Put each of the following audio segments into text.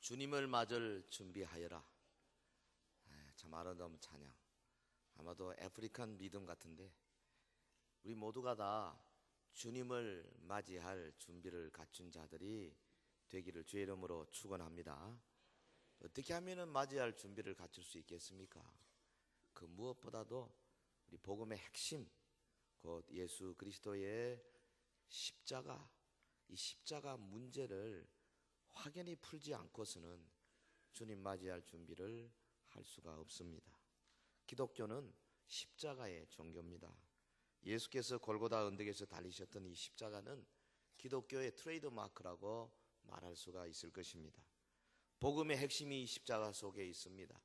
주님을 맞을 준비하여라. 참 아름다운 찬양. 아마도 아프리칸 믿음 같은데 우리 모두가 다 주님을 맞이할 준비를 갖춘 자들이 되기를 주의 이름으로 축원합니다. 어떻게 하면 맞이할 준비를 갖출 수 있겠습니까? 그 무엇보다도 우리 복음의 핵심, 곧 예수 그리스도의 십자가, 이 십자가 문제를 확연히 풀지 않고서는 주님 맞이할 준비를 할 수가 없습니다. 기독교는 십자가의 종교입니다. 예수께서 골고다 언덕에서 달리셨던 이 십자가는 기독교의 트레이드마크라고 말할 수가 있을 것입니다. 복음의 핵심이 십자가 속에 있습니다.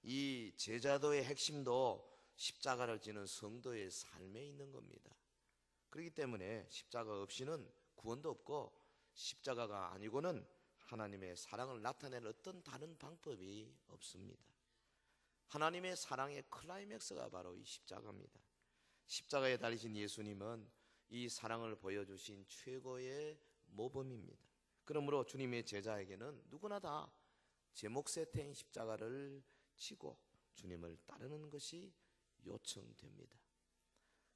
이 제자도의 핵심도 십자가를 지는 성도의 삶에 있는 겁니다. 그렇기 때문에 십자가 없이는 구원도 없고 십자가가 아니고는 하나님의 사랑을 나타낼 어떤 다른 방법이 없습니다. 하나님의 사랑의 클라이맥스가 바로 이 십자가입니다. 십자가에 달리신 예수님은 이 사랑을 보여주신 최고의 모범입니다. 그러므로 주님의 제자에게는 누구나 다 제 몫에 태인 십자가를 지고 주님을 따르는 것이 요청됩니다.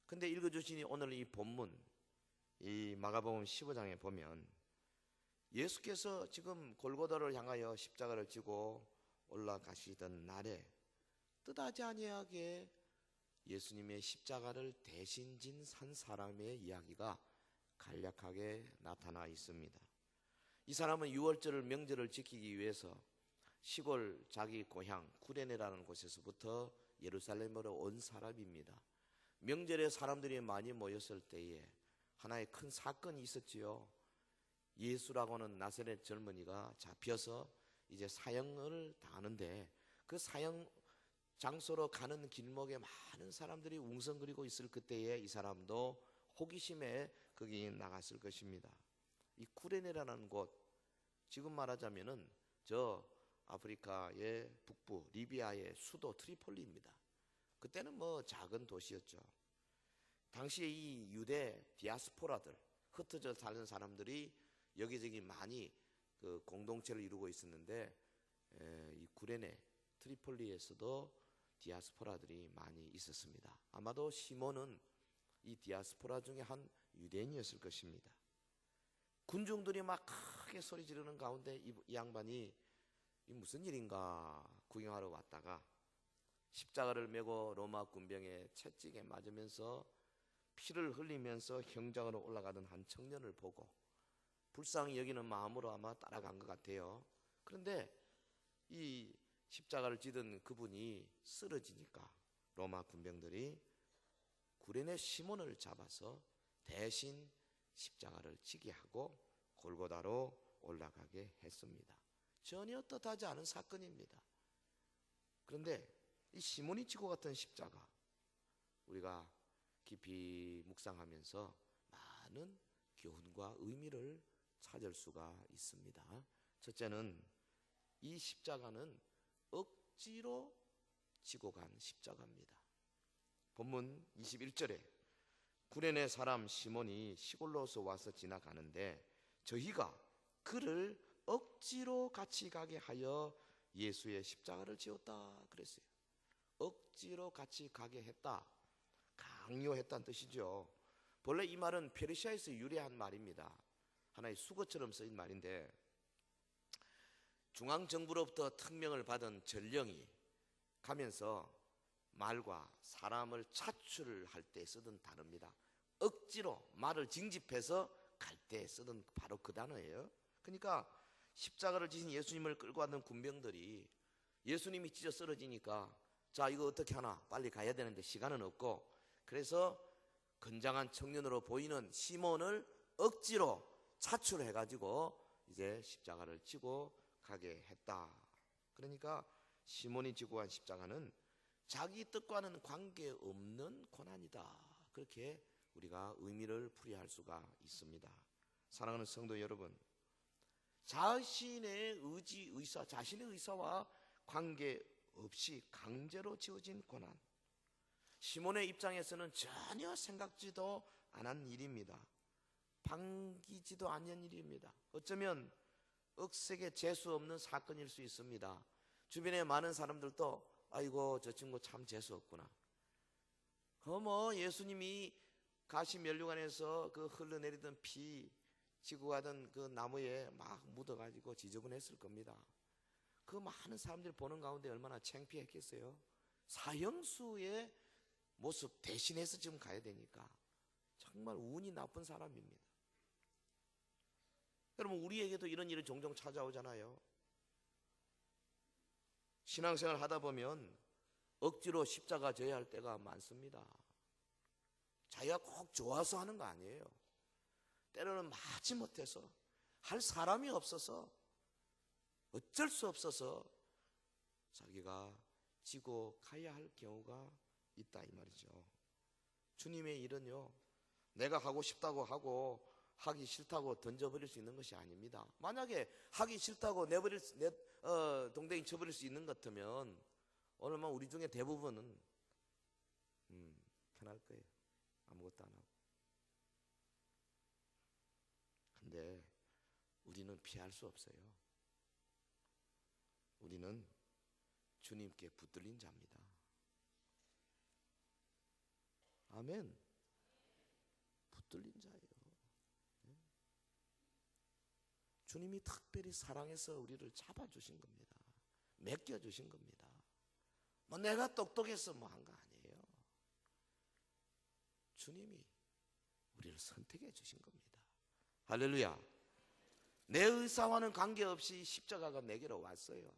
근데 읽어주신 오늘 이 본문, 이 마가복음 15장에 보면 예수께서 지금 골고다를 향하여 십자가를 지고 올라가시던 날에 뜻하지 아니하게 예수님의 십자가를 대신 진 한 사람의 이야기가 간략하게 나타나 있습니다. 이 사람은 유월절 명절을 지키기 위해서 시골 자기 고향 구레네라는 곳에서부터 예루살렘으로 온 사람입니다. 명절에 사람들이 많이 모였을 때에 하나의 큰 사건이 있었지요. 예수라고는 나사렛 젊은이가 잡혀서 이제 사형을 당하는데 그 사형 장소로 가는 길목에 많은 사람들이 웅성거리고 있을 그때에 이 사람도 호기심에 거기 나갔을 것입니다. 이 쿠레네라는 곳, 지금 말하자면은 저 아프리카의 북부 리비아의 수도 트리폴리입니다. 그때는 뭐 작은 도시였죠. 당시에 이 유대 디아스포라들, 흩어져 사는 사람들이 여기저기 많이 그 공동체를 이루고 있었는데 이 구레네 트리폴리에서도 디아스포라들이 많이 있었습니다. 아마도 시몬은 이 디아스포라 중에 한 유대인이었을 것입니다. 군중들이 막 크게 소리 지르는 가운데 이 양반이 이 무슨 일인가 구경하러 왔다가 십자가를 메고 로마 군병의 채찍에 맞으면서 피를 흘리면서 형장으로 올라가던 한 청년을 보고 불쌍히 여기는 마음으로 아마 따라간 것 같아요. 그런데 이 십자가를 지던 그분이 쓰러지니까 로마 군병들이 구레네 시몬을 잡아서 대신 십자가를 지게 하고 골고다로 올라가게 했습니다. 전혀 뜻하지 않은 사건입니다. 그런데 이 시몬이 지고 갔던 십자가, 우리가 깊이 묵상하면서 많은 교훈과 의미를 찾을 수가 있습니다. 첫째는 이 십자가는 억지로 지고 간 십자가입니다. 본문 21절에 구레네 사람 시몬이 시골로서 와서 지나가는데 저희가 그를 억지로 같이 가게 하여 예수의 십자가를 지었다 그랬어요. 억지로 같이 가게 했다, 강요했다는 뜻이죠. 본래 이 말은 페르시아에서 유래한 말입니다. 하나의 수거처럼 쓰인 말인데 중앙정부로부터 특명을 받은 전령이 가면서 말과 사람을 차출할 때 쓰던 단어입니다. 억지로 말을 징집해서 갈 때 쓰던 바로 그 단어예요. 그러니까 십자가를 지신 예수님을 끌고 왔던 군병들이 예수님이 찢어 쓰러지니까 자 이거 어떻게 하나 빨리 가야 되는데 시간은 없고 그래서 건장한 청년으로 보이는 시몬을 억지로 차출해가지고 이제 십자가를 지고 가게 했다. 그러니까 시몬이 지고 간 십자가는 자기 뜻과는 관계없는 고난이다. 그렇게 우리가 의미를 풀이할 수가 있습니다. 사랑하는 성도 여러분, 자신의 의사, 자신의 의사와 관계없이 강제로 지어진 고난, 시몬의 입장에서는 전혀 생각지도 않은 일입니다. 반기지도 않은 일입니다. 어쩌면 억세게 재수 없는 사건일 수 있습니다. 주변에 많은 사람들도 아이고 저 친구 참 재수 없구나. 예수님이 가시면류관에서 그 흘러내리던 피 지고 가던 그 나무에 막 묻어가지고 지저분했을 겁니다. 그 많은 사람들이 보는 가운데 얼마나 창피했겠어요. 사형수의 모습 대신해서 지금 가야 되니까 정말 운이 나쁜 사람입니다. 여러분, 우리에게도 이런 일이 종종 찾아오잖아요. 신앙생활 하다 보면 억지로 십자가 져야 할 때가 많습니다. 자기가 꼭 좋아서 하는 거 아니에요. 때로는 마지못해서 할 사람이 없어서 어쩔 수 없어서 자기가 지고 가야 할 경우가 있다 이 말이죠. 주님의 일은요, 내가 하고 싶다고 하고 하기 싫다고 던져버릴 수 있는 것이 아닙니다. 만약에 하기 싫다고 동댕이 쳐버릴 수 있는 것 같으면 오늘만 우리 중에 대부분은 편할 거예요. 아무것도 안 하고. 근데 우리는 피할 수 없어요. 우리는 주님께 붙들린 자입니다. 아멘. 붙들린 자예요. 주님이 특별히 사랑해서 우리를 잡아주신 겁니다. 맡겨주신 겁니다. 내가 똑똑해서 한 거 아니에요. 주님이 우리를 선택해 주신 겁니다. 할렐루야. 내 의사와는 관계없이 십자가가 내게로 왔어요.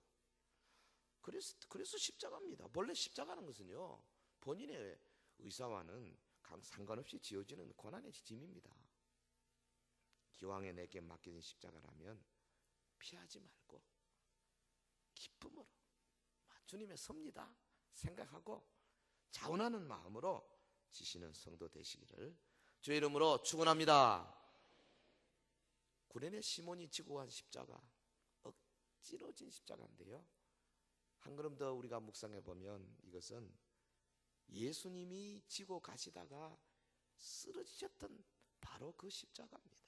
그래서 십자가입니다. 본래 십자가는 것은요, 본인의 의사와는 상관없이 지어지는 고난의 짐입니다. 기왕에 내게 맡겨진 십자가라면 피하지 말고 기쁨으로 주님의 섭니다 생각하고 자원하는 마음으로 지시는 성도 되시기를 주의 이름으로 축원합니다. 구레네 시몬이 지고 간 십자가, 억지로 진 십자가인데요, 한 걸음 더 우리가 묵상해 보면 이것은 예수님이 지고 가시다가 쓰러지셨던 바로 그 십자가입니다.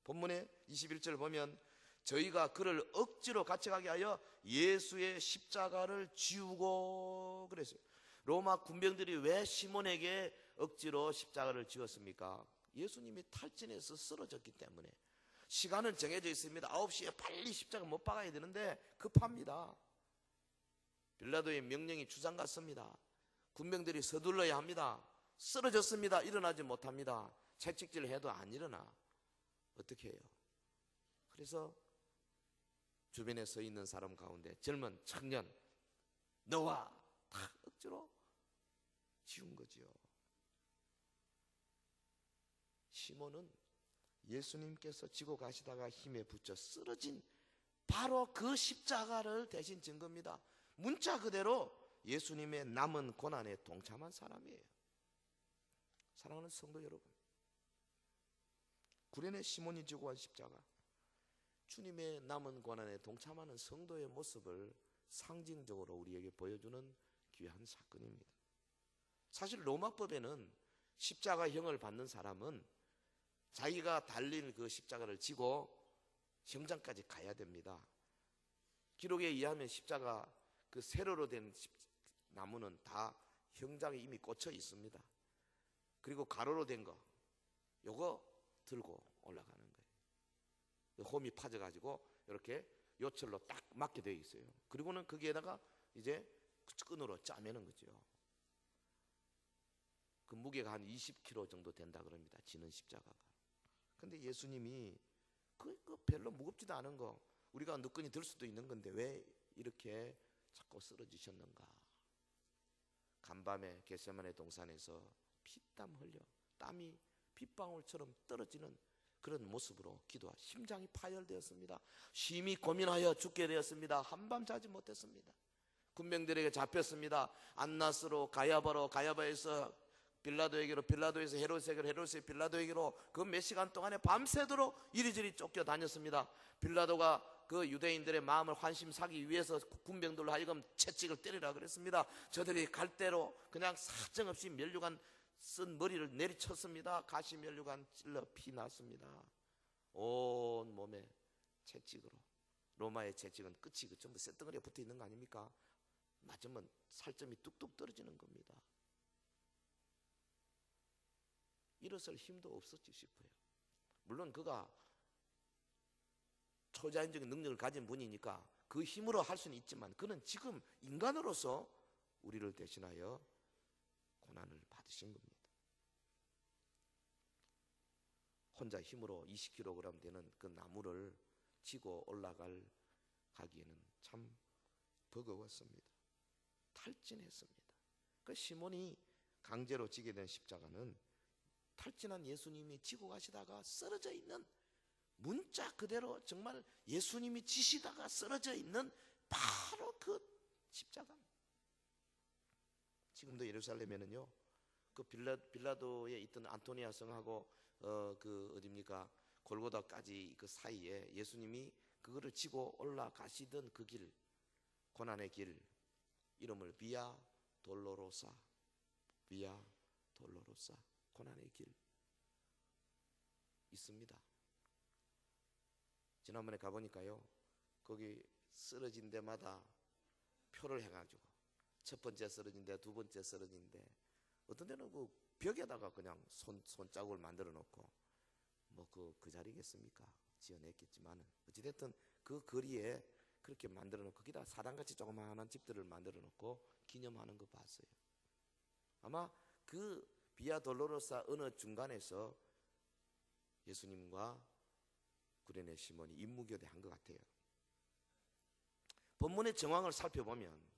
본문의 21절 보면 저희가 그를 억지로 같이 가게 하여 예수의 십자가를 지우고 그랬어요. 로마 군병들이 왜 시몬에게 억지로 십자가를 지웠습니까? 예수님이 탈진해서 쓰러졌기 때문에. 시간은 정해져 있습니다. 9시에 빨리 십자가 못 박아야 되는데 급합니다. 빌라도의 명령이 주장 같습니다. 군병들이 서둘러야 합니다. 쓰러졌습니다. 일어나지 못합니다. 채찍질 해도 안 일어나. 어떻게 해요? 그래서 주변에 서 있는 사람 가운데 젊은 청년, 너와 다 억지로 지운 거지요. 시몬은 예수님께서 지고 가시다가 힘에 붙여 쓰러진 바로 그 십자가를 대신 진 겁니다. 문자 그대로 예수님의 남은 고난에 동참한 사람이에요. 사랑하는 성도 여러분, 구레네 시몬이 지고 간 십자가, 주님의 남은 고난에 동참하는 성도의 모습을 상징적으로 우리에게 보여주는 귀한 사건입니다. 사실 로마법에는 십자가형을 받는 사람은 자기가 달린 그 십자가를 지고 형장까지 가야 됩니다. 기록에 의하면 십자가 그 세로로 된 나무는 다 형장에 이미 꽂혀 있습니다. 그리고 가로로 된 거, 요거 들고 올라가는 거예요. 홈이 파져가지고 이렇게 요철로 딱 맞게 되어 있어요. 그리고는 거기에다가 이제 끈으로 짜매는 거죠. 그 무게가 한 20kg 정도 된다 그럽니다. 지는 십자가가. 근데 예수님이 그 별로 무겁지도 않은 거 우리가 느끼니 들 수도 있는 건데 왜 이렇게 자꾸 쓰러지셨는가? 간밤에 겟세마네 동산에서 피땀 흘려 땀이 빗방울처럼 떨어지는 그런 모습으로 기도하 심장이 파열되었습니다. 심히 고민하여 죽게 되었습니다. 한밤 자지 못했습니다. 군병들에게 잡혔습니다. 안나스로 가야바로, 가야바에서 빌라도에게로, 빌라도에서 헤롯에게로, 헤롯에서 빌라도에게로 그 몇 시간 동안에 밤새도록 이리저리 쫓겨다녔습니다. 빌라도가 그 유대인들의 마음을 환심사기 위해서 군병들로 하여금 채찍을 때리라 그랬습니다. 저들이 갈대로 그냥 사정없이 면류관 쓴 머리를 내리쳤습니다. 가시 면류관 찔러 피 났습니다. 온 몸에 채찍으로 로마의 채찍은 끝이 전부 쇳덩어리에 붙어 있는 거 아닙니까? 맞으면 살점이 뚝뚝 떨어지는 겁니다. 일어설 힘도 없었지 싶어요. 물론 그가 초자연적인 능력을 가진 분이니까 그 힘으로 할 수는 있지만 그는 지금 인간으로서 우리를 대신하여 고난을 받으신 겁니다. 혼자 힘으로 20kg 되는 그 나무를 지고 가기에는 참 버거웠습니다. 탈진했습니다. 그 시몬이 강제로 지게 된 십자가는 탈진한 예수님이 지고 가시다가 쓰러져 있는, 문자 그대로 정말 예수님이 지시다가 쓰러져 있는 바로 그 십자가. 지금도 예루살렘에는요, 그 빌라도에 있던 안토니아 성하고 그 어딥니까 골고다까지 그 사이에 예수님이 그거를 지고 올라가시던 그 길, 고난의 길, 이름을 비아 돌로로사, 고난의 길 있습니다. 지난번에 가보니까요, 거기 쓰러진 데마다 표를 해가지고 첫 번째 쓰러진 데, 두 번째 쓰러진 데, 어떤 데는 그 벽에다가 그냥 손자국을 만들어 놓고 뭐 그 자리겠습니까? 지어냈겠지만은 어찌됐든 그 거리에 그렇게 만들어 놓고 거기다 사당같이 조그마한 집들을 만들어 놓고 기념하는 거 봤어요. 아마 그 비아 돌로로사 어느 중간에서 예수님과 구레네 시몬이 임무교대한 것 같아요. 본문의 정황을 살펴보면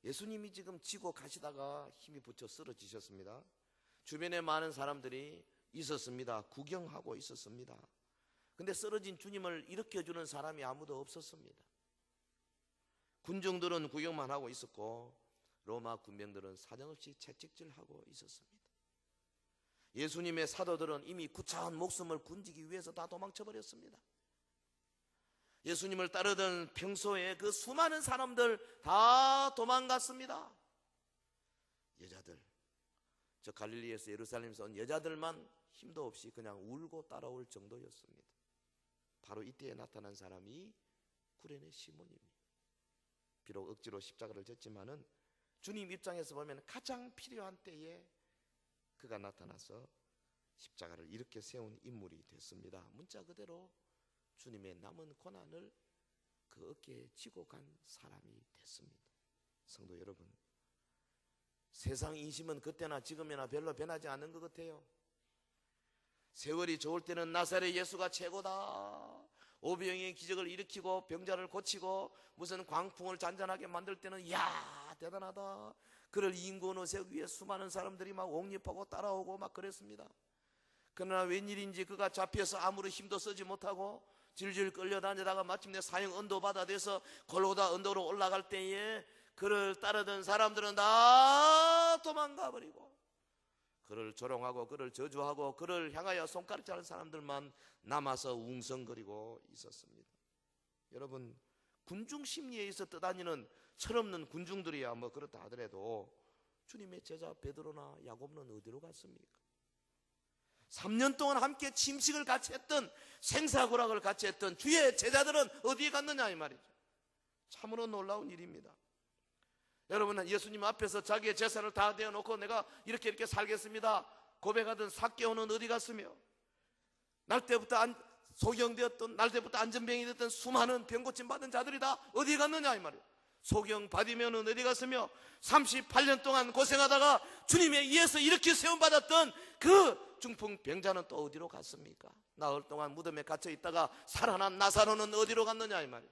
예수님이 지금 지고 가시다가 힘이 붙여 쓰러지셨습니다. 주변에 많은 사람들이 있었습니다. 구경하고 있었습니다. 근데 쓰러진 주님을 일으켜주는 사람이 아무도 없었습니다. 군중들은 구경만 하고 있었고 로마 군병들은 사정없이 채찍질하고 있었습니다. 예수님의 사도들은 이미 구차한 목숨을 군지기 위해서 다 도망쳐버렸습니다. 예수님을 따르던 평소에 그 수많은 사람들 다 도망갔습니다. 여자들, 저 갈릴리에서 예루살렘에서 온 여자들만 힘도 없이 그냥 울고 따라올 정도였습니다. 바로 이때에 나타난 사람이 구레네 시몬입니다. 비록 억지로 십자가를 졌지만은 주님 입장에서 보면 가장 필요한 때에 그가 나타나서 십자가를 이렇게 세운 인물이 됐습니다. 문자 그대로 주님의 남은 고난을 그 어깨에 지고 간 사람이 됐습니다. 성도 여러분, 세상 인심은 그때나 지금이나 별로 변하지 않는 것 같아요. 세월이 좋을 때는 나사렛 예수가 최고다, 오병이의 기적을 일으키고 병자를 고치고 무슨 광풍을 잔잔하게 만들 때는 이야 대단하다, 그를 인권을 세우기 위해 수많은 사람들이 막 옹립하고 따라오고 막 그랬습니다. 그러나 웬일인지 그가 잡혀서 아무런 힘도 쓰지 못하고 질질 끌려다니다가 마침내 사형 언도받아 돼서 골고다 언도로 올라갈 때에 그를 따르던 사람들은 다 도망가 버리고 그를 조롱하고 그를 저주하고 그를 향하여 손가락질 하는 사람들만 남아서 웅성거리고 있었습니다. 여러분, 군중 심리에 의해서 떠다니는 철없는 군중들이야 뭐 그렇다 하더라도 주님의 제자 베드로나 야고보는 어디로 갔습니까? 3년 동안 함께 침식을 같이 했던, 생사고락을 같이 했던 주의 제자들은 어디에 갔느냐 이 말이죠. 참으로 놀라운 일입니다. 여러분, 예수님 앞에서 자기의 재산을 다 대어놓고 내가 이렇게 살겠습니다 고백하던 삭개오는 어디 갔으며, 날 때부터 소경되었던, 날 때부터 안전병이 됐던 수많은 병고침 받은 자들이 다 어디 갔느냐 이 말이에요. 소경 받으면 어디 갔으며 38년 동안 고생하다가 주님에 의해서 이렇게 세움받았던 그 중풍 병자는 또 어디로 갔습니까? 나흘 동안 무덤에 갇혀 있다가 살아난 나사로는 어디로 갔느냐 이 말이에요.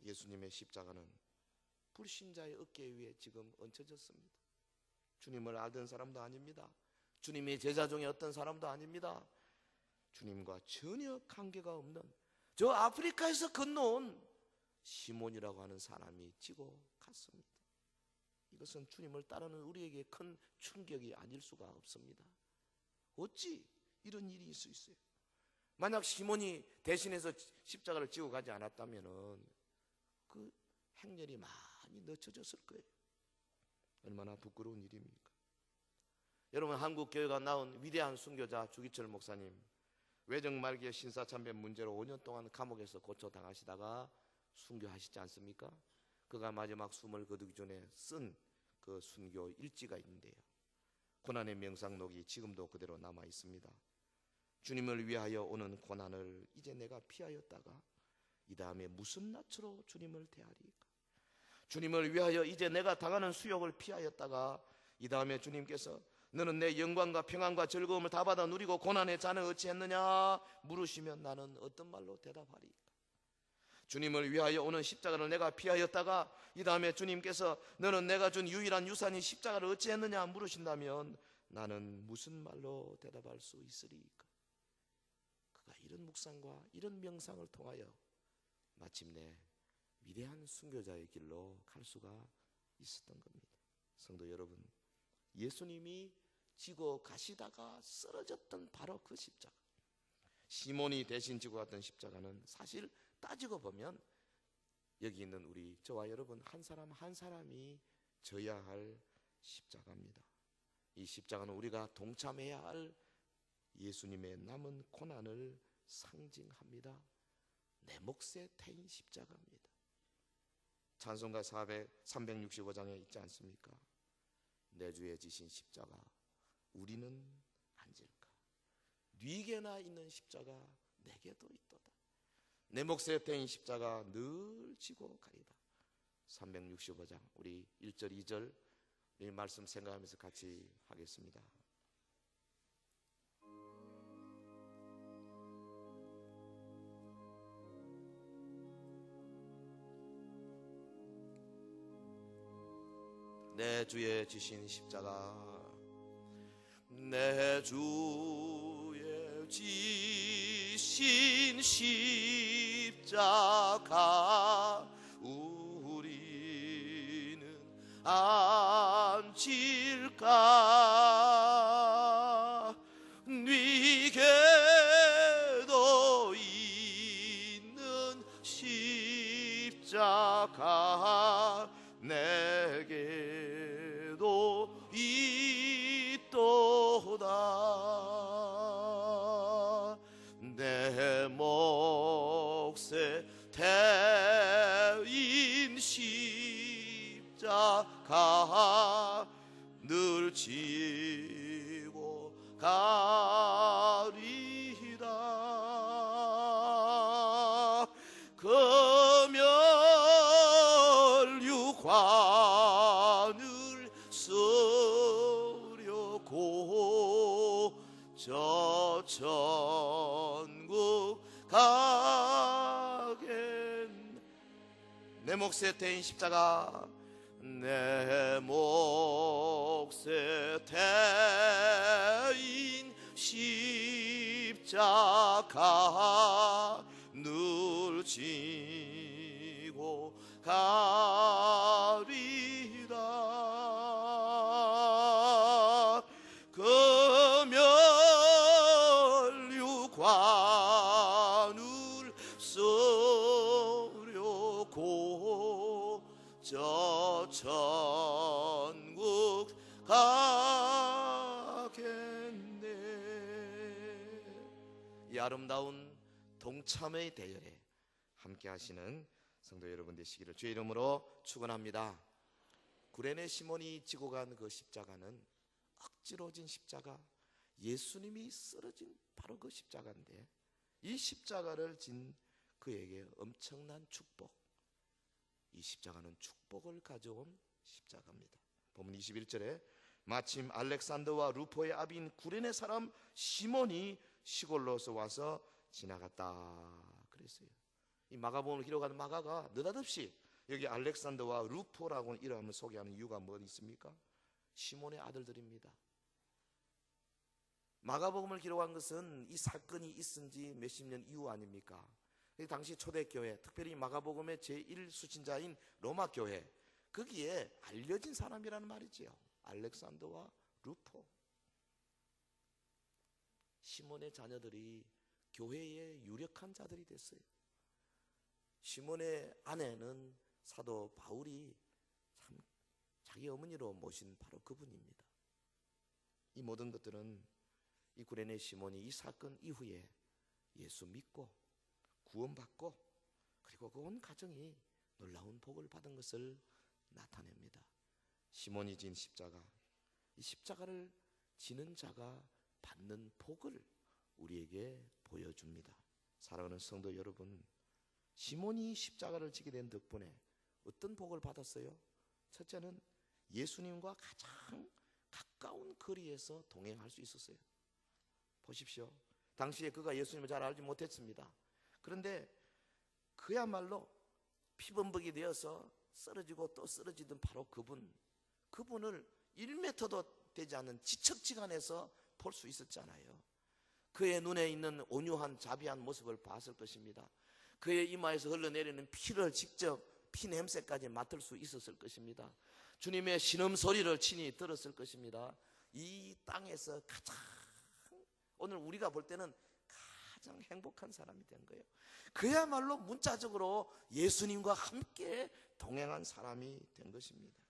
예수님의 십자가는 불신자의 어깨 위에 지금 얹혀졌습니다. 주님을 알던 사람도 아닙니다. 주님의 제자 중에 어떤 사람도 아닙니다. 주님과 전혀 관계가 없는 저 아프리카에서 건너온 시몬이라고 하는 사람이 지고 갔습니다. 이것은 주님을 따르는 우리에게 큰 충격이 아닐 수가 없습니다. 어찌 이런 일이 있을 수 있어요? 만약 시몬이 대신해서 십자가를 지고 가지 않았다면 그 행렬이 많이 늦춰졌을 거예요. 얼마나 부끄러운 일입니까? 여러분, 한국교회가 낳은 위대한 순교자 주기철 목사님, 외정 말기에 신사참배 문제로 5년 동안 감옥에서 고초당하시다가 순교하시지 않습니까? 그가 마지막 숨을 거두기 전에 쓴 그 순교 일지가 있는데요, 고난의 명상록이 지금도 그대로 남아 있습니다. 주님을 위하여 오는 고난을 이제 내가 피하였다가 이 다음에 무슨 낯으로 주님을 대하리까? 주님을 위하여 이제 내가 당하는 수욕을 피하였다가 이 다음에 주님께서 너는 내 영광과 평안과 즐거움을 다 받아 누리고 고난의 잔을 어찌했느냐 물으시면 나는 어떤 말로 대답하리까? 주님을 위하여 오는 십자가를 내가 피하였다가 이 다음에 주님께서 너는 내가 준 유일한 유산인 십자가를 어찌했느냐 물으신다면 나는 무슨 말로 대답할 수 있으리까? 그가 이런 묵상과 이런 명상을 통하여 마침내 위대한 순교자의 길로 갈 수가 있었던 겁니다. 성도 여러분, 예수님이 지고 가시다가 쓰러졌던 바로 그 십자가, 시몬이 대신 지고 갔던 십자가는 사실 따지고 보면 여기 있는 우리 저와 여러분 한 사람 한 사람이 져야 할 십자가입니다. 이 십자가는 우리가 동참해야 할 예수님의 남은 고난을 상징합니다. 내 몫의 태인 십자가입니다. 찬송가 365장에 있지 않습니까? 내 주에 지신 십자가 우리는 안 질까? 네게나 있는 십자가 내게도 있도다. 내 몫의 태인 십자가 늘 지고 가리다. 365장 우리 1절 2절 이 말씀 생각하면서 같이 하겠습니다. 내 주에 지신 십자가 내 주에 지신 십자가 우리는 안 질까? 네게도 있는 십자가 내게도 있도다. 내 몫의 태인 십자가 늘 지고 가리다. 금혈유관을 쓰려고 저 천국 가겠네. 내 몫의 태인 십자가 내 몫의 태인 십자가 늘 지고 가리다. 금혈유관을 쓰려고 저 천국 가겠네. 이 아름다운 동참의 대열에 함께 하시는 성도 여러분 되시기를 주의 이름으로 축원합니다. 구레네 시몬이 지고 간 그 십자가는 억지로 진 십자가, 예수님이 쓰러진 바로 그 십자가인데 이 십자가를 진 그에게 엄청난 축복, 이 십자가는 축복을 가져온 십자가입니다. 본문 21절에 마침 알렉산더와 루포의 아비인 구레네 사람 시몬이 시골로서 와서 지나갔다 그랬어요. 이 마가복음을 기록하는 마가가 느닷없이 여기 알렉산더와 루포라고 이름을 소개하는 이유가 뭐 있습니까? 시몬의 아들들입니다. 마가복음을 기록한 것은 이 사건이 있은 지 몇십 년 이후 아닙니까? 당시 초대교회, 특별히 마가복음의 제1수신자인 로마교회, 거기에 알려진 사람이라는 말이지요. 알렉산더와 루포. 시몬의 자녀들이 교회의 유력한 자들이 됐어요. 시몬의 아내는 사도 바울이 참 자기 어머니로 모신 바로 그분입니다. 이 모든 것들은 이 구레네 시몬이 이 사건 이후에 예수 믿고 구원받고 그리고 그 온 가정이 놀라운 복을 받은 것을 나타냅니다. 시몬이 진 십자가, 이 십자가를 지는 자가 받는 복을 우리에게 보여줍니다. 사랑하는 성도 여러분, 시몬이 십자가를 지게 된 덕분에 어떤 복을 받았어요? 첫째는 예수님과 가장 가까운 거리에서 동행할 수 있었어요. 보십시오. 당시에 그가 예수님을 잘 알지 못했습니다. 그런데 그야말로 피범벅이 되어서 쓰러지고 또 쓰러지던 바로 그분을 1m도 되지 않는 지척지간에서 볼 수 있었잖아요. 그의 눈에 있는 온유한 자비한 모습을 봤을 것입니다. 그의 이마에서 흘러내리는 피를 직접 피 냄새까지 맡을 수 있었을 것입니다. 주님의 신음소리를 친히 들었을 것입니다. 이 땅에서 가장 오늘 우리가 볼 때는 가장 행복한 사람이 된 거예요. 그야말로 문자적으로 예수님과 함께 동행한 사람이 된 것입니다.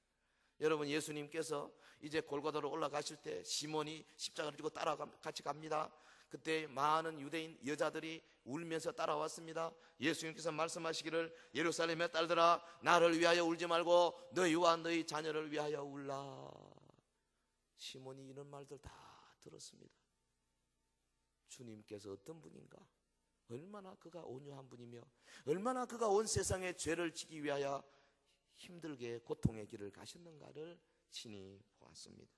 여러분, 예수님께서 이제 골고다로 올라가실 때 시몬이 십자가를 지고 같이 갑니다. 그때 많은 유대인 여자들이 울면서 따라왔습니다. 예수님께서 말씀하시기를 예루살렘의 딸들아 나를 위하여 울지 말고 너희와 너희 자녀를 위하여 울라. 시몬이 이런 말들 다 들었습니다. 주님께서 어떤 분인가, 얼마나 그가 온유한 분이며 얼마나 그가 온 세상의 죄를 지기 위하여 힘들게 고통의 길을 가셨는가를 친히 보았습니다.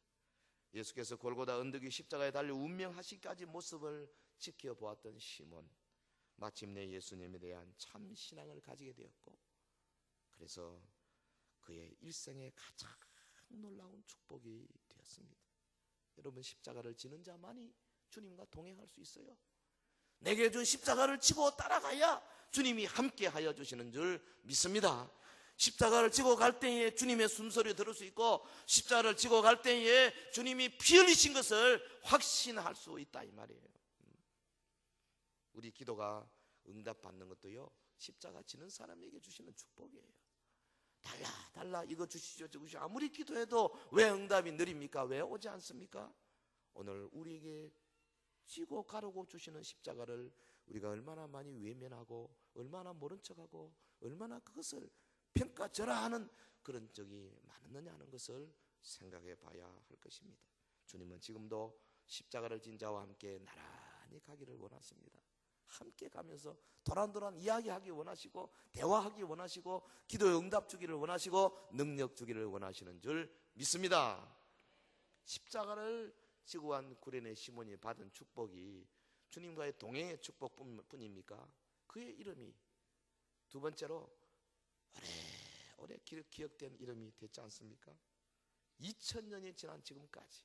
예수께서 골고다 언덕 위 십자가에 달려 운명하시기까지 모습을 지켜보았던 시몬, 마침내 예수님에 대한 참 신앙을 가지게 되었고, 그래서 그의 일생의 가장 놀라운 축복이 되었습니다. 여러분, 십자가를 지는 자만이 주님과 동행할 수 있어요. 내게 준 십자가를 지고 따라가야 주님이 함께 하여 주시는 줄 믿습니다. 십자가를 지고 갈 때에 주님의 숨소리 들을 수 있고, 십자가를 지고 갈 때에 주님이 피 흘리신 것을 확신할 수 있다, 이 말이에요. 우리 기도가 응답받는 것도요, 십자가 지는 사람에게 주시는 축복이에요. 달라 이거 주시죠 저거 주시죠. 아무리 기도해도 왜 응답이 느립니까? 왜 오지 않습니까? 오늘 우리에게 지고 가르고 주시는 십자가를 우리가 얼마나 많이 외면하고 얼마나 모른 척하고 얼마나 그것을 평가절하하는 그런 적이 많았느냐 하는 것을 생각해 봐야 할 것입니다. 주님은 지금도 십자가를 진 자와 함께 나란히 가기를 원하십니다. 함께 가면서 도란도란 이야기하기 원하시고, 대화하기 원하시고, 기도의 응답 주기를 원하시고, 능력 주기를 원하시는 줄 믿습니다. 십자가를 지고 간 구레네 시몬이 받은 축복이 주님과의 동행의 축복뿐입니까? 그의 이름이 두 번째로 오래 기억된 이름이 됐지 않습니까? 2000년이 지난 지금까지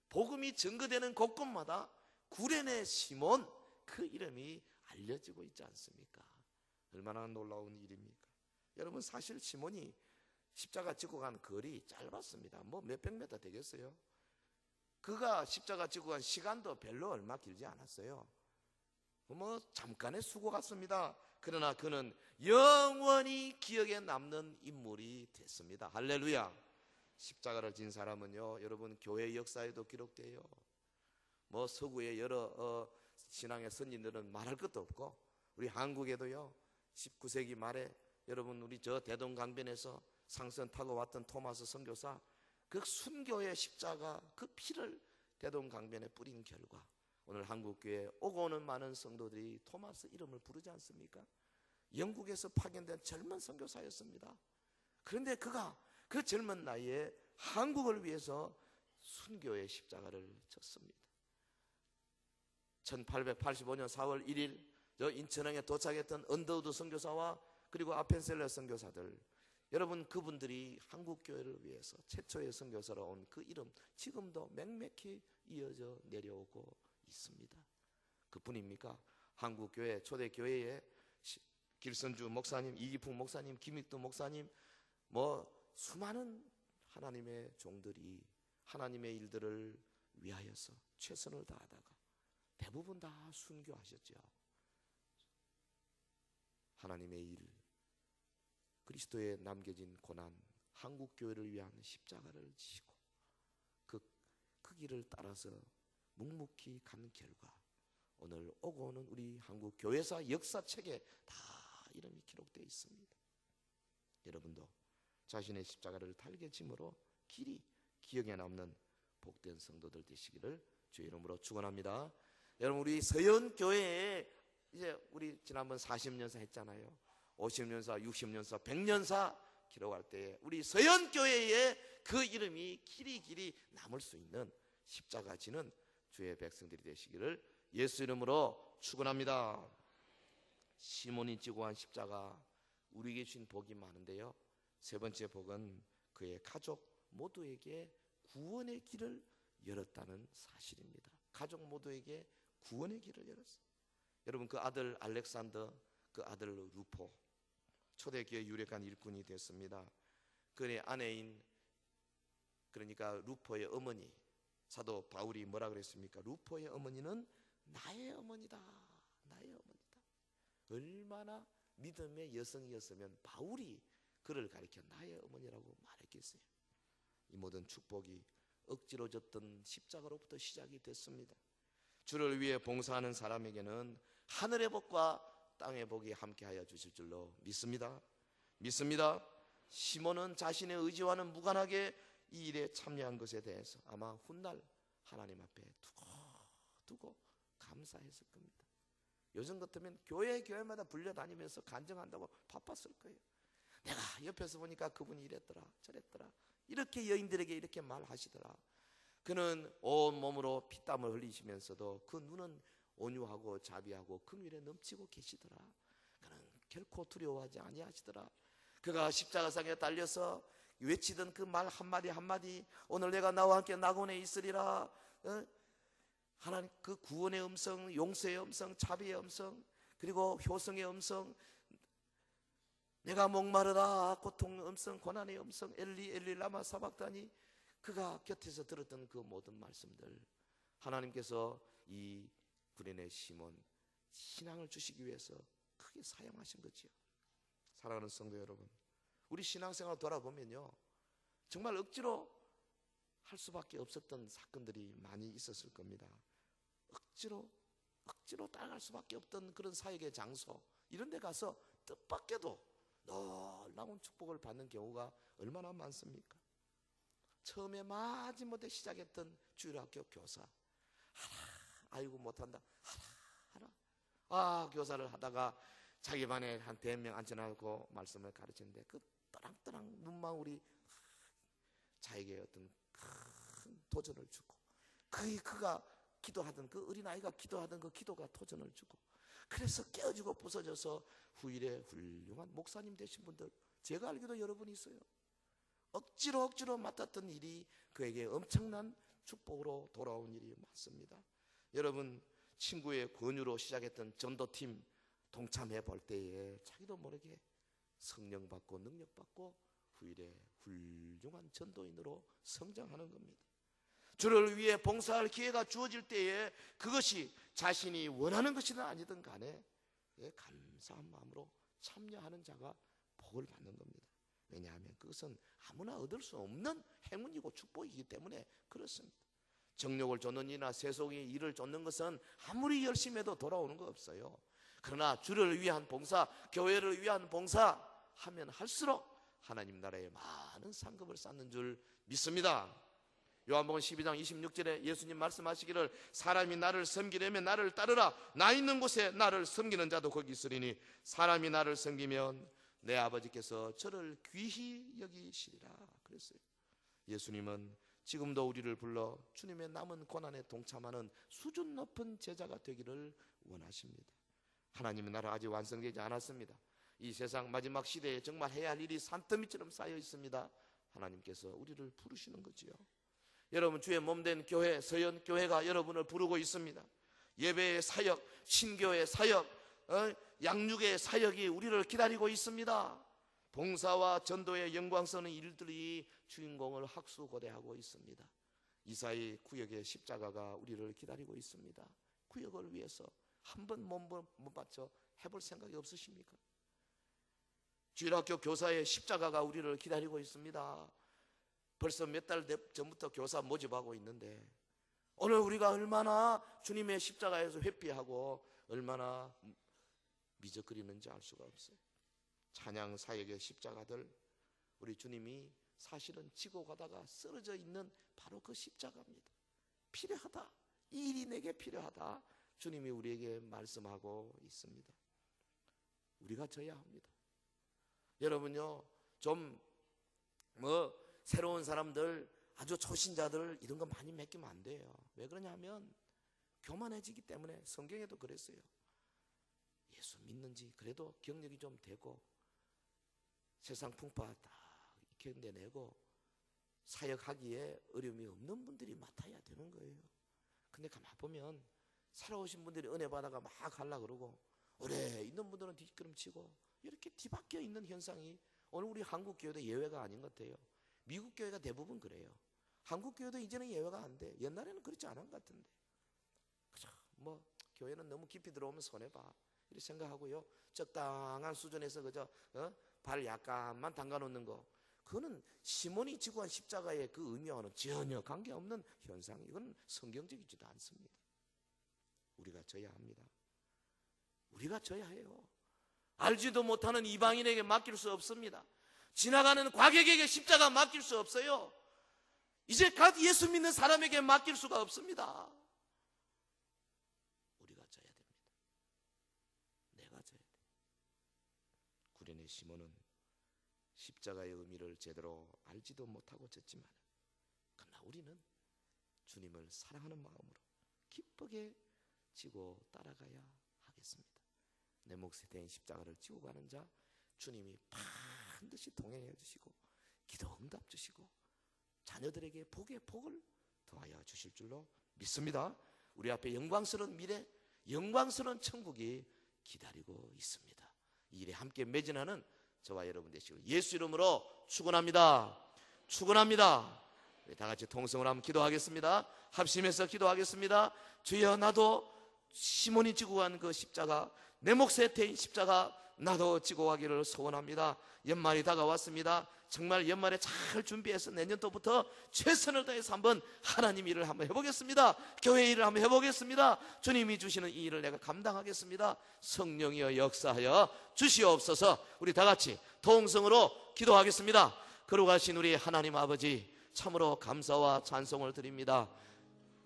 복음이 증거되는 곳곳마다 구레네 시몬, 그 이름이 알려지고 있지 않습니까? 얼마나 놀라운 일입니까? 여러분, 사실 시몬이 십자가 지고 간 거리 짧았습니다. 뭐 몇백 미터 되겠어요? 그가 십자가 지고 간 시간도 별로 얼마 길지 않았어요. 뭐 잠깐의 수고 같습니다. 그러나 그는 영원히 기억에 남는 인물이 됐습니다. 할렐루야. 십자가를 진 사람은요, 여러분, 교회 역사에도 기록돼요. 뭐 서구의 여러 신앙의 선진들은 말할 것도 없고, 우리 한국에도요 19세기 말에 여러분, 우리 저 대동강변에서 상선 타고 왔던 토마스 선교사, 그 순교의 십자가 그 피를 대동강변에 뿌린 결과 오늘 한국교회에 오고 오는 많은 성도들이 토마스 이름을 부르지 않습니까? 영국에서 파견된 젊은 선교사였습니다. 그런데 그가 그 젊은 나이에 한국을 위해서 순교의 십자가를 졌습니다. 1885년 4월 1일 저 인천항에 도착했던 언더우드 선교사와 그리고 아펜셀러 선교사들, 여러분, 그분들이 한국교회를 위해서 최초의 선교사로 온 그 이름 지금도 맹맥히 이어져 내려오고 있습니다. 그뿐입니까? 한국교회 초대교회에 길선주 목사님, 이기풍 목사님, 김익두 목사님, 뭐 수많은 하나님의 종들이 하나님의 일들을 위하여서 최선을 다하다가 대부분 다 순교하셨죠. 하나님의 일, 그리스도에 남겨진 고난, 한국교회를 위한 십자가를 지고 그 길을 따라서 묵묵히 간 결과 오늘 오고 오는 우리 한국 교회사 역사책에 다 이름이 기록되어 있습니다. 여러분도 자신의 십자가를 달게 짐으로 길이 기억에 남는 복된 성도들 되시기를 주의 이름으로 축원합니다. 여러분, 우리 서연교회에 이제 우리 지난번 40년사 했잖아요. 50년사, 60년사, 100년사 기록할 때 우리 서연교회에 그 이름이 길이 남을 수 있는 십자가 지는 주의 백성들이 되시기를 예수 이름으로 축원합니다. 시몬이 지고 한 십자가, 우리에게 주신 복이 많은데요, 세 번째 복은 그의 가족 모두에게 구원의 길을 열었다는 사실입니다. 가족 모두에게 구원의 길을 열었어요. 여러분, 그 아들 알렉산더, 그 아들 루포, 초대교회 유력한 일꾼이 됐습니다. 그의 아내인, 그러니까 루포의 어머니, 사도 바울이 뭐라 그랬습니까? 루포의 어머니는 나의 어머니다. 나의 어머니다. 얼마나 믿음의 여성이었으면 바울이 그를 가리켜 나의 어머니라고 말했겠어요. 이 모든 축복이 억지로 졌던 십자가로부터 시작이 됐습니다. 주를 위해 봉사하는 사람에게는 하늘의 복과 땅의 복이 함께하여 주실 줄로 믿습니다. 시몬은 자신의 의지와는 무관하게 이 일에 참여한 것에 대해서 아마 훗날 하나님 앞에 두고 감사했을 겁니다. 요즘 같으면 교회마다 불려다니면서 간증한다고 바빴을 거예요. 내가 옆에서 보니까 그분이 이랬더라 저랬더라, 이렇게 여인들에게 이렇게 말하시더라. 그는 온몸으로 피땀을 흘리시면서도 그 눈은 온유하고 자비하고 긍휼에 넘치고 계시더라. 그는 결코 두려워하지 아니하시더라. 그가 십자가상에 달려서 외치던 그 말 한마디 한마디, 오늘 내가 나와 함께 낙원에 있으리라, 하나님 그 구원의 음성, 용서의 음성, 자비의 음성, 그리고 효성의 음성, 내가 목마르다 고통의 음성, 고난의 음성, 엘리 엘리 라마 사박다니, 그가 곁에서 들었던 그 모든 말씀들, 하나님께서 이 구레네 시몬 신앙을 주시기 위해서 크게 사용하신 거지요. 사랑하는 성도 여러분, 우리 신앙생활 돌아보면요, 정말 억지로 할 수밖에 없었던 사건들이 많이 있었을 겁니다. 억지로 따라갈 수밖에 없던 그런 사역의 장소, 이런 데 가서 뜻밖에도 놀라운 축복을 받는 경우가 얼마나 많습니까? 처음에 마지못해 시작했던 주일학교 교사, 아이고 못한다, 교사를 하다가 자기 반에 한 100명 앉혀놓고 말씀을 가르치는데 그 떠랑떠랑 눈망울이 자에게 어떤 큰 도전을 주고, 그가 기도하던 그 어린아이가 기도하던 그 기도가 도전을 주고, 그래서 깨어지고 부서져서 후일에 훌륭한 목사님 되신 분들 제가 알기도 여러분 있어요. 억지로 맡았던 일이 그에게 엄청난 축복으로 돌아온 일이 많습니다. 여러분, 친구의 권유로 시작했던 전도팀 동참해 볼 때에 자기도 모르게 성령 받고 능력 받고 후일에 훌륭한 전도인으로 성장하는 겁니다. 주를 위해 봉사할 기회가 주어질 때에 그것이 자신이 원하는 것이든 아니든 간에 감사한 마음으로 참여하는 자가 복을 받는 겁니다. 왜냐하면 그것은 아무나 얻을 수 없는 행운이고 축복이기 때문에 그렇습니다. 정욕을 쫓는 이나 세속의 일을 쫓는 것은 아무리 열심히 해도 돌아오는 거 없어요. 그러나 주를 위한 봉사, 교회를 위한 봉사 하면 할수록 하나님 나라에 많은 상급을 쌓는 줄 믿습니다. 요한복음 12장 26절에 예수님 말씀하시기를, 사람이 나를 섬기려면 나를 따르라. 나 있는 곳에 나를 섬기는 자도 거기 있으리니 사람이 나를 섬기면 내 아버지께서 저를 귀히 여기시리라 그랬어요. 예수님은 지금도 우리를 불러 주님의 남은 고난에 동참하는 수준 높은 제자가 되기를 원하십니다. 하나님의 나라 아직 완성되지 않았습니다. 이 세상 마지막 시대에 정말 해야 할 일이 산더미처럼 쌓여 있습니다. 하나님께서 우리를 부르시는 거지요. 여러분, 주의 몸된 교회 서연교회가 여러분을 부르고 있습니다. 예배의 사역, 신교의 사역, 양육의 사역이 우리를 기다리고 있습니다. 봉사와 전도의 영광스러운 일들이 주인공을 학수고대하고 있습니다. 이사의 구역의 십자가가 우리를 기다리고 있습니다. 구역을 위해서 한번 못 받쳐 해볼 생각이 없으십니까? 주일학교 교사의 십자가가 우리를 기다리고 있습니다. 벌써 몇 달 전부터 교사 모집하고 있는데 오늘 우리가 얼마나 주님의 십자가에서 회피하고 얼마나 미적거리는지 알 수가 없어요. 찬양 사역의 십자가들, 우리 주님이 사실은 지고 가다가 쓰러져 있는 바로 그 십자가입니다. 필요하다, 이 일이 내게 필요하다, 주님이 우리에게 말씀하고 있습니다. 우리가 져야 합니다. 여러분요, 좀 새로운 사람들, 아주 초신자들 이런 거 많이 맡기면 안 돼요. 왜 그러냐면 교만해지기 때문에. 성경에도 그랬어요. 예수 믿는지 그래도 경력이 좀 되고 세상 풍파 다 견뎌내고 사역하기에 어려움이 없는 분들이 맡아야 되는 거예요. 근데 가만 보면 살아오신 분들이 은혜 받아가 막 하려고 그러고 오래 있는 분들은 뒷걸음치고 이렇게 뒤바뀌어 있는 현상이 오늘 우리 한국 교회도 예외가 아닌 것 같아요. 미국 교회가 대부분 그래요. 한국 교회도 이제는 예외가 안 돼. 옛날에는 그렇지 않은 것 같은데. 그죠? 교회는 너무 깊이 들어오면 손해봐 이렇게 생각하고요. 적당한 수준에서 그저 발 약간만 담가놓는 거, 그거는 시몬이 지고 한 십자가의 그 의미와는 전혀 관계없는 현상이, 이건 성경적이지도 않습니다. 우리가 져야 합니다. 우리가 져야 해요. 알지도 못하는 이방인에게 맡길 수 없습니다. 지나가는 과객에게 십자가 맡길 수 없어요. 이제 갓 예수 믿는 사람에게 맡길 수가 없습니다. 우리가 져야 됩니다. 내가 져야 돼. 구련의 시몬은 십자가의 의미를 제대로 알지도 못하고 졌지만, 그러나 우리는 주님을 사랑하는 마음으로 기쁘게 지고 따라가야 하겠습니다. 내 몫에 대한 십자가를 지고 가는 자, 주님이 반드시 동행해 주시고 기도 응답 주시고 자녀들에게 복의 복을 더하여 주실 줄로 믿습니다. 우리 앞에 영광스러운 미래, 영광스러운 천국이 기다리고 있습니다. 이 일에 함께 매진하는 저와 여러분 되시고 예수 이름으로 축원합니다. 축원합니다. 우리 다 같이 통성으로 한번 기도하겠습니다. 합심해서 기도하겠습니다. 주여, 나도 시몬이 지고 간 그 십자가, 내 몫에 대인 십자가 나도 지고 가기를 소원합니다. 연말이 다가왔습니다. 정말 연말에 잘 준비해서 내년도부터 최선을 다해서 한번 하나님 일을 한번 해보겠습니다. 교회 일을 한번 해보겠습니다. 주님이 주시는 이 일을 내가 감당하겠습니다. 성령이여 역사하여 주시옵소서. 우리 다 같이 통성으로 기도하겠습니다. 거룩하신 우리 하나님 아버지, 참으로 감사와 찬송을 드립니다.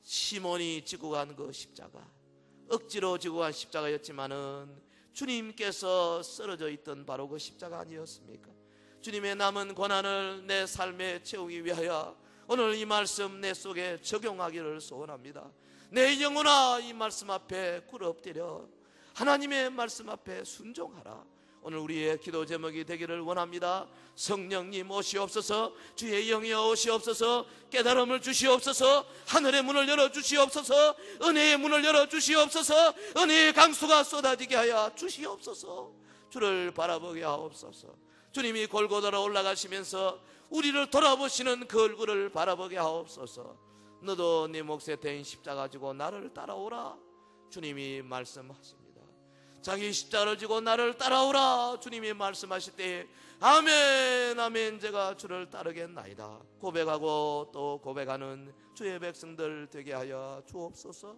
시몬이 지고 간 그 십자가, 억지로 지고 간 십자가였지만은 주님께서 쓰러져 있던 바로 그 십자가 아니었습니까? 주님의 남은 고난을 내 삶에 채우기 위하여 오늘 이 말씀 내 속에 적용하기를 소원합니다. 내 영혼아, 이 말씀 앞에 꿇어 엎드려 하나님의 말씀 앞에 순종하라. 오늘 우리의 기도 제목이 되기를 원합니다. 성령님 오시옵소서. 주의 영이 오시옵소서. 깨달음을 주시옵소서. 하늘의 문을 열어주시옵소서. 은혜의 문을 열어주시옵소서. 은혜의 강수가 쏟아지게 하여 주시옵소서. 주를 바라보게 하옵소서. 주님이 골고다로 올라가시면서 우리를 돌아보시는 그 얼굴을 바라보게 하옵소서. 너도 네 몫에 대인 십자가 지고 나를 따라오라. 주님이 말씀하십니다. 자기 십자가를 지고 나를 따라오라. 주님이 말씀하실 때에 아멘 아멘 제가 주를 따르겠나이다 고백하고 또 고백하는 주의 백성들 되게 하여 주옵소서.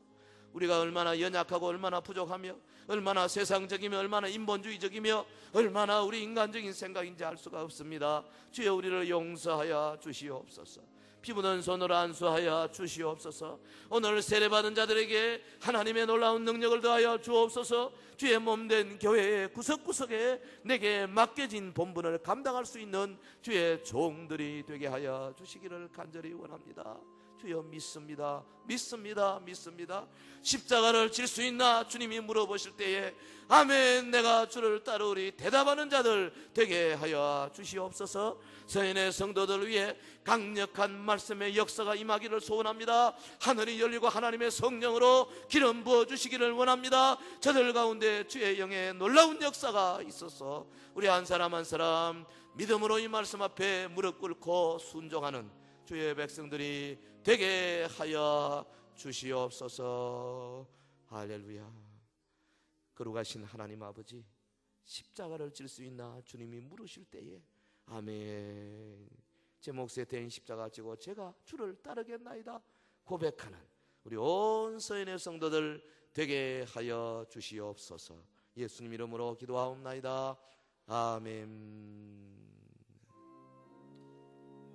우리가 얼마나 연약하고 얼마나 부족하며 얼마나 세상적이며 얼마나 인본주의적이며 얼마나 우리 인간적인 생각인지 알 수가 없습니다. 주여, 우리를 용서하여 주시옵소서. 피 묻은 손으로 안수하여 주시옵소서. 오늘 세례받은 자들에게 하나님의 놀라운 능력을 더하여 주옵소서. 주의 몸된 교회의 구석구석에 내게 맡겨진 본분을 감당할 수 있는 주의 종들이 되게 하여 주시기를 간절히 원합니다. 주여, 믿습니다. 믿습니다. 믿습니다. 십자가를 질 수 있나? 주님이 물어보실 때에 아멘 내가 주를 따르리 대답하는 자들 되게 하여 주시옵소서. 서인의 성도들 위해 강력한 말씀의 역사가 임하기를 소원합니다. 하늘이 열리고 하나님의 성령으로 기름 부어주시기를 원합니다. 저들 가운데 주의 영의 놀라운 역사가 있어서 우리 한 사람 한 사람 믿음으로 이 말씀 앞에 무릎 꿇고 순종하는 주의 백성들이 되게 하여 주시옵소서. 할렐루야. 거룩하신 하나님 아버지, 십자가를 질 수 있나? 주님이 물으실 때에 아멘 제 몫에 대인 십자가 지고 제가 주를 따르겠나이다 고백하는 우리 온 서인의 성도들 되게 하여 주시옵소서. 예수님 이름으로 기도하옵나이다. 아멘.